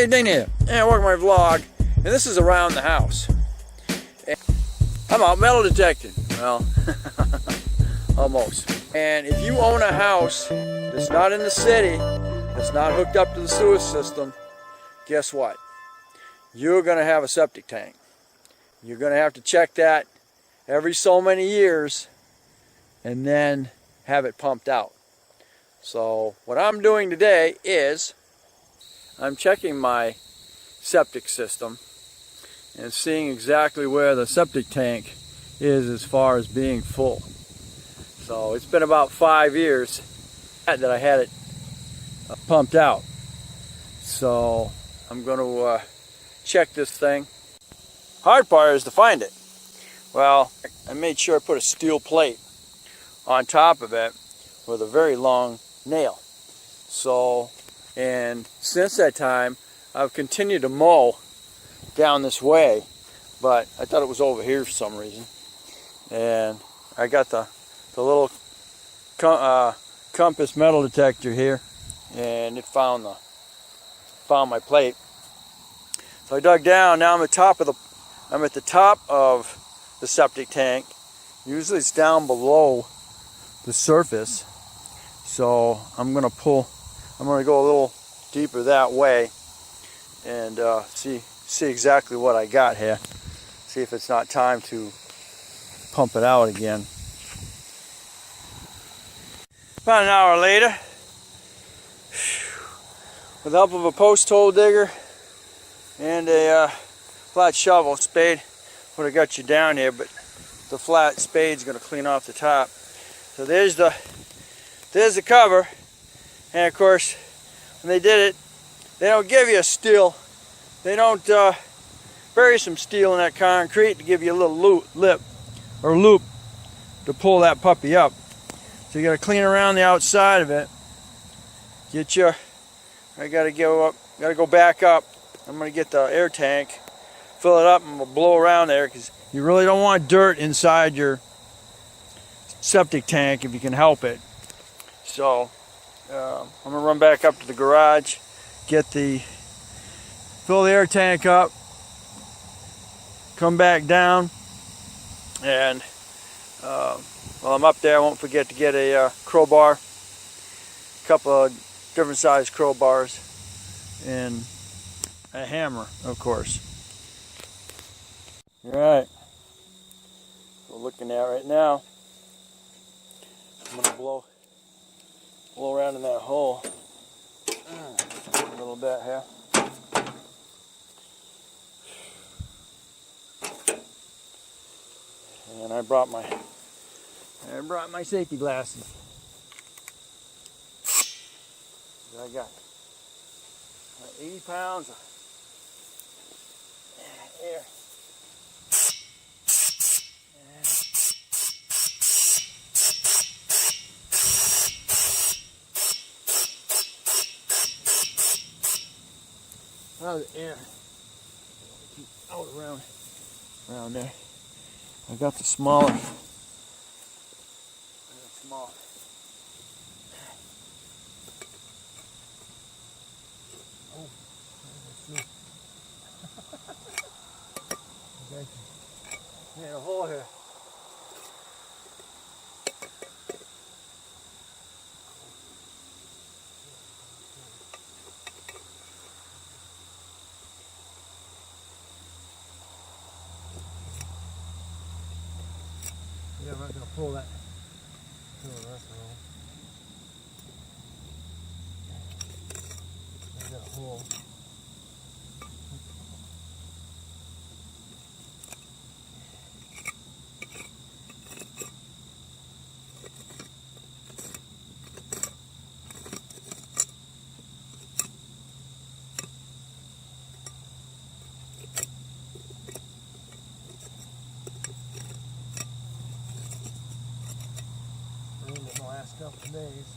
Hey, Dane here, and welcome to my vlog. And this is around the house. And I'm out metal detecting. Well, almost. And if you own a house that's not in the city, that's not hooked up to the sewer system, guess what? You're going to have a septic tank. You're going to have to check that every so many years and then have it pumped out. So what I'm doing today is I'm checking my septic system and seeing exactly where the septic tank is as far as being full. So it's been about 5 years that I had it pumped out. So I'm going to check this thing. Hard part is to find it. Well, I made sure I put a steel plate on top of it with a very long nail. So, and since that time, I've continued to mow down this way, but I thought it was over here for some reason. And I got the little compass metal detector here, and it found my plate. So I dug down. Now I'm at the top of the septic tank. Usually it's down below the surface. So I'm going to go a little deeper that way and see exactly what I got here. See if it's not time to pump it out again. About an hour later, with the help of a post hole digger and a flat shovel, spade would have got you down here, but the flat spade's going to clean off the top. So there's the cover, and of course when they did it, they don't give you a steel. They don't bury some steel in that concrete to give you a little loop to pull that puppy up. So you got to clean around the outside of it. I got to go back up. I'm going to get the air tank, fill it up, and we'll blow around there because you really don't want dirt inside your septic tank if you can help it. So I'm going to run back up to the garage, fill the air tank up, come back down, and while I'm up there, I won't forget to get a crowbar, a couple of different size crowbars, and a hammer, of course. All right, we're looking at right now. I'm going to blow around in that hole a little bit here. And I brought my safety glasses. I got 80 pounds of air. The air keep out around there. I got the small. Oh, okay. Made a hole here. Yeah, I'm not going to pull that. I got a hole. In the last couple of days.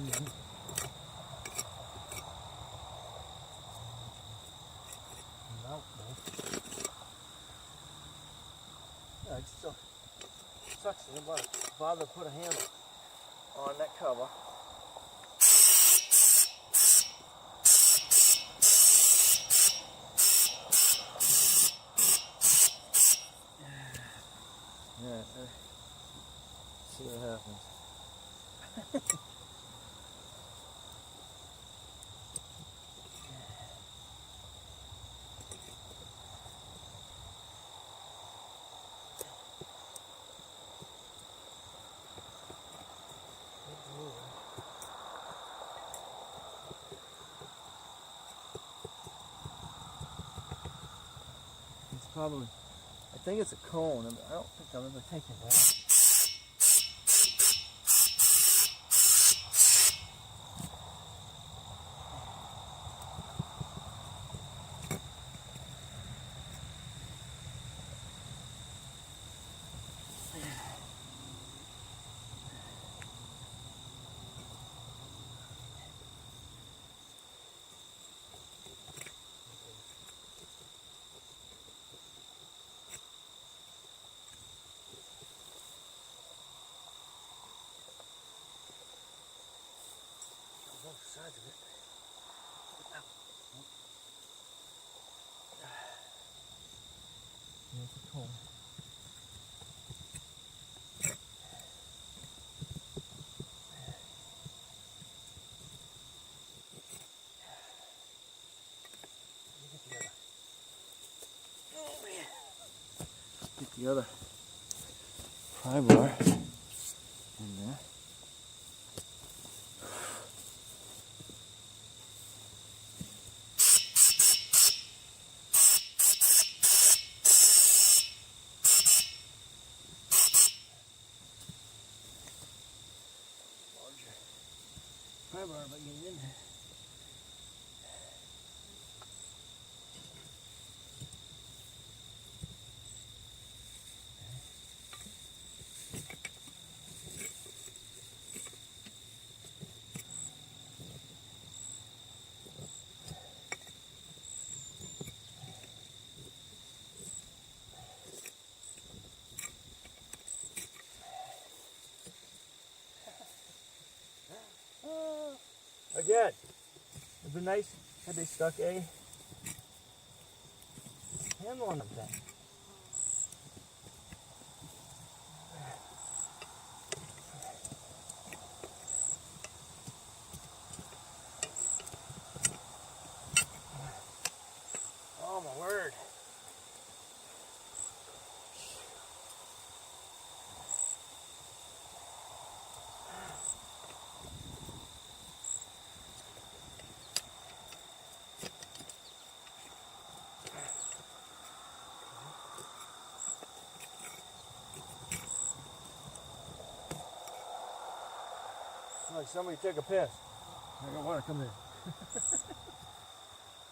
Yeah, it still sucks. I didn't bother to put a handle on that cover. Yeah, see what happens. It's probably, I think it's a cone. I don't think I'll ever take it out. Both sides of it. Here's the cone. Get the other pry bar in there. Pry bar, but get in there. Again, it'd be nice had they stuck a handle on them thing. Oh my word. Like somebody took a piss. I don't want to come in.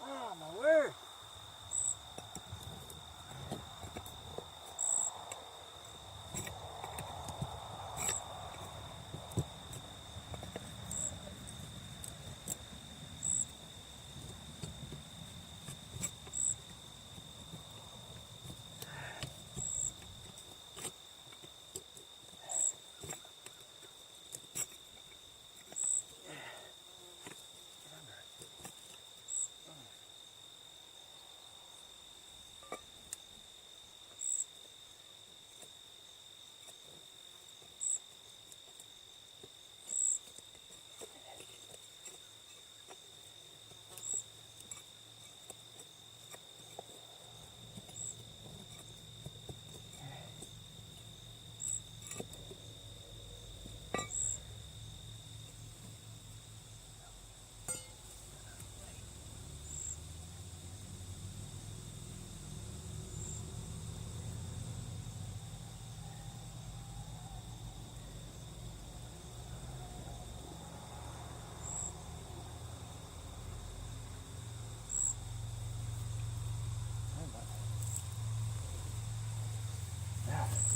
Oh my word.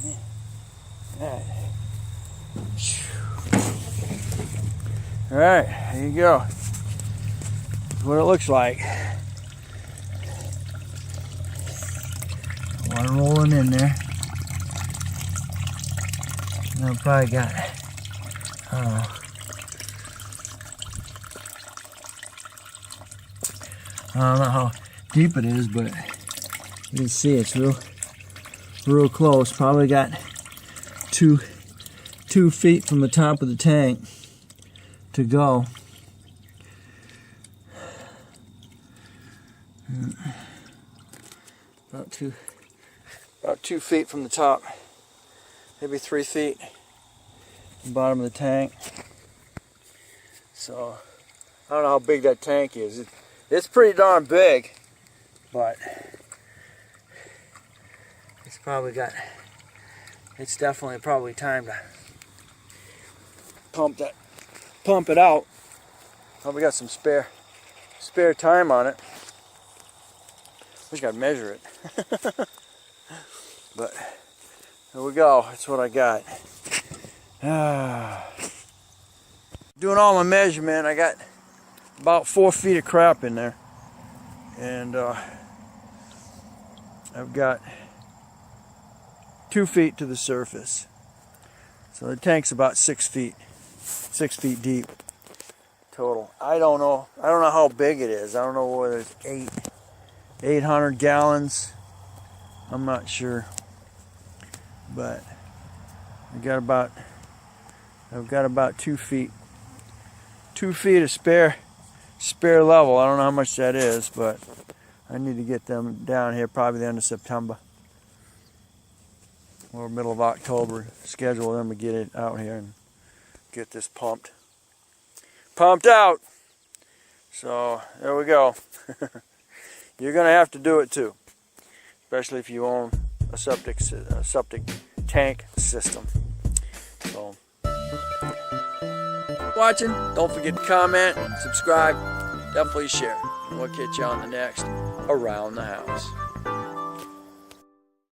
Man. All right. All right, there you go. That's what it looks like. Water rolling in there. Now probably got, I don't know how deep it is, but you can see it's real close. Probably got 2 feet from the top of the tank to go. About 2 feet from the top, maybe 3 feet from the bottom of the tank. So I don't know how big that tank is. It's pretty darn big, but it's definitely probably time to pump it out. Probably got some spare time on it. Just gotta measure it. But there we go. That's what I got. Doing all my measurement, I got about 4 feet of crap in there, and I've got 2 feet to the surface. So the tank's about 6 feet deep total. I don't know how big it is. I don't know whether it's 800 gallons. I'm not sure, but I've got about 2 feet of spare level. I don't know how much that is, but I need to get them down here probably the end of September or middle of October. Schedule them to get it out here and get this pumped out. So there we go. You're gonna have to do it too, especially if you own a septic tank system. So watching, don't forget to comment, subscribe, definitely share. We'll catch you on the next Around the House.